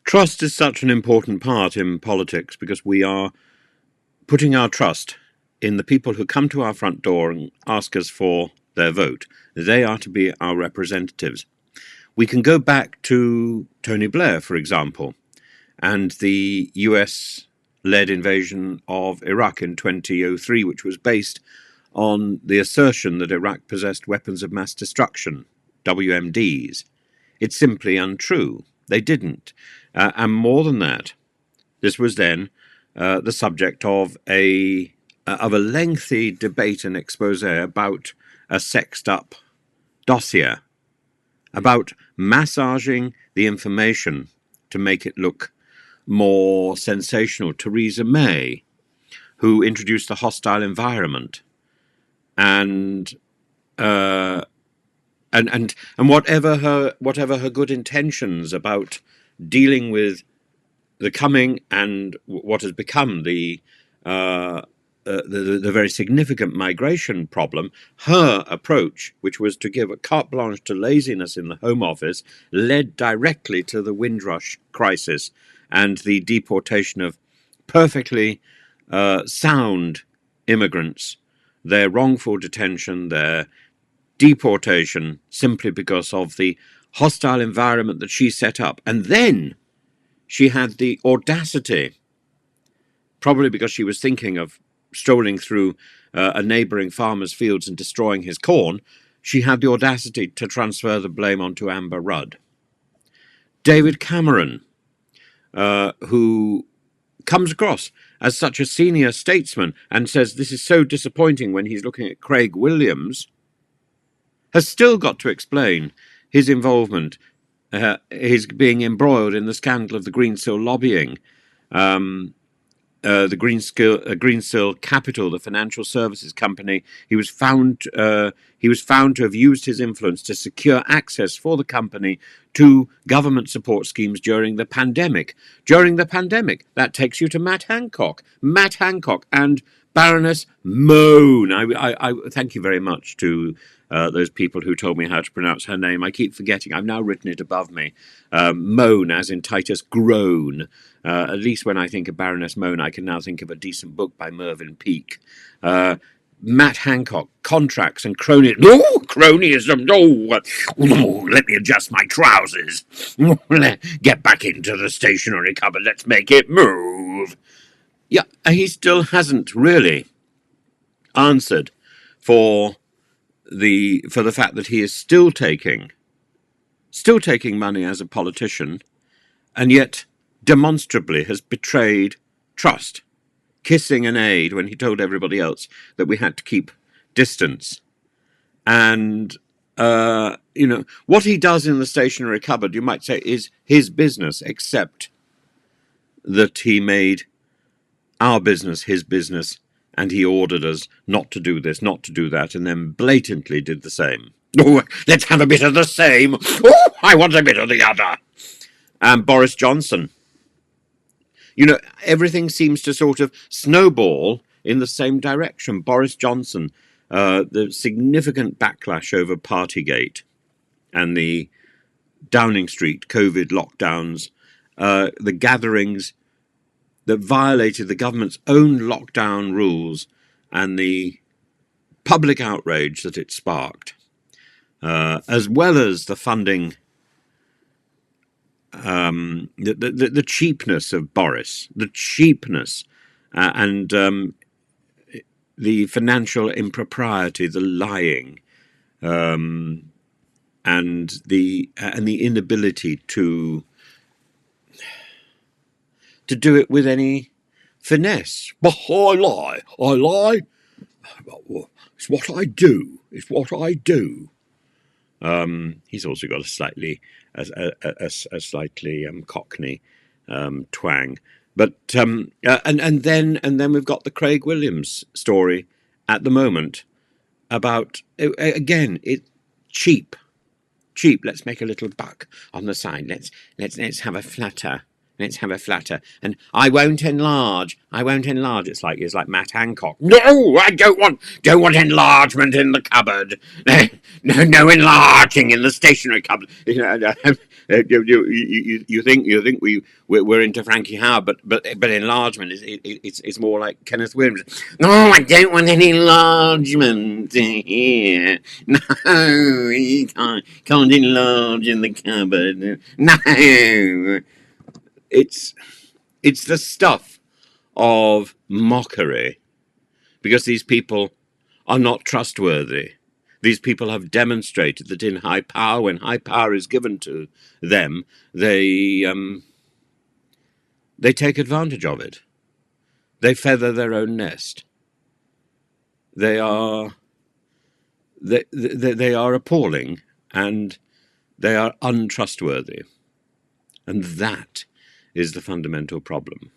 Trust is such an important part in politics because we are putting our trust in the people who come to our front door and ask us for their vote. They are to be our representatives. We can go back to Tony Blair, for example, and the US-led invasion of Iraq in 2003, which was based on the assertion that Iraq possessed weapons of mass destruction, WMDs. It's simply untrue. They didn't. And more than that, this was then the subject of a lengthy debate and expose about a sexed-up dossier, about massaging the information to make it look more sensational. Theresa May, who introduced a hostile environment, and whatever her good intentions about dealing with the coming and what has become the very significant migration problem, her approach, which was to give a carte blanche to laziness in the Home Office, led directly to the Windrush crisis and the deportation of perfectly sound immigrants, their wrongful detention, their deportation, simply because of the hostile environment that she set up. And then she had the audacity, probably because she was thinking of strolling through a neighbouring farmer's fields and destroying his corn, she had the audacity to transfer the blame onto Amber Rudd. David Cameron, who comes across as such a senior statesman and says this is so disappointing when he's looking at Craig Williams, has still got to explain his involvement, his being embroiled in the scandal of the Greensill lobbying, the Greensill Capital, the financial services company. He was found to have used his influence to secure access for the company to government support schemes during the pandemic. That takes you to Matt Hancock. Matt Hancock and Baroness Moan. I thank you very much to those people who told me how to pronounce her name. I keep forgetting. I've now written it above me. Moan, as in Titus groan. At least when I think of Baroness Moan, I can now think of a decent book by Mervyn Peake. Matt Hancock, contracts and cronyism. No, cronyism. No, let me adjust my trousers. Get back into the stationery cupboard. Let's make it move. Yeah, he still hasn't really answered for the fact that he is still taking money as a politician, and yet demonstrably has betrayed trust, kissing an aide when he told everybody else that we had to keep distance. And what he does in the stationery cupboard, you might say, is his business, except that he made our business his business, and he ordered us not to do this, not to do that, and then blatantly did the same. Oh, let's have a bit of the same. Oh, I want a bit of the other. And Boris Johnson. Everything seems to sort of snowball in the same direction. Boris Johnson, the significant backlash over Partygate and the Downing Street COVID lockdowns, the gatherings that violated the government's own lockdown rules and the public outrage that it sparked, as well as the funding, the cheapness of Boris, the cheapness and the financial impropriety, the lying, and the inability to do it with any finesse. But I lie. It's what I do. He's also got a slightly Cockney twang. But and then we've got the Craig Williams story at the moment about, again, it cheap. Let's make a little buck on the side. Let's have a flutter. Let's have a flutter. And I won't enlarge. I won't enlarge. It's like Matt Hancock. No, I don't want enlargement in the cupboard. No enlarging in the stationery cupboard. You think we're into Frankie Howe, but enlargement is more like Kenneth Williams. No, I don't want any enlargement here. No, you can't enlarge in the cupboard. No. It's the stuff of mockery, because these people are not trustworthy. These people have demonstrated that in high power, when high power is given to them, they take advantage of it. They feather their own nest. They are appalling, and they are untrustworthy, and that is the fundamental problem.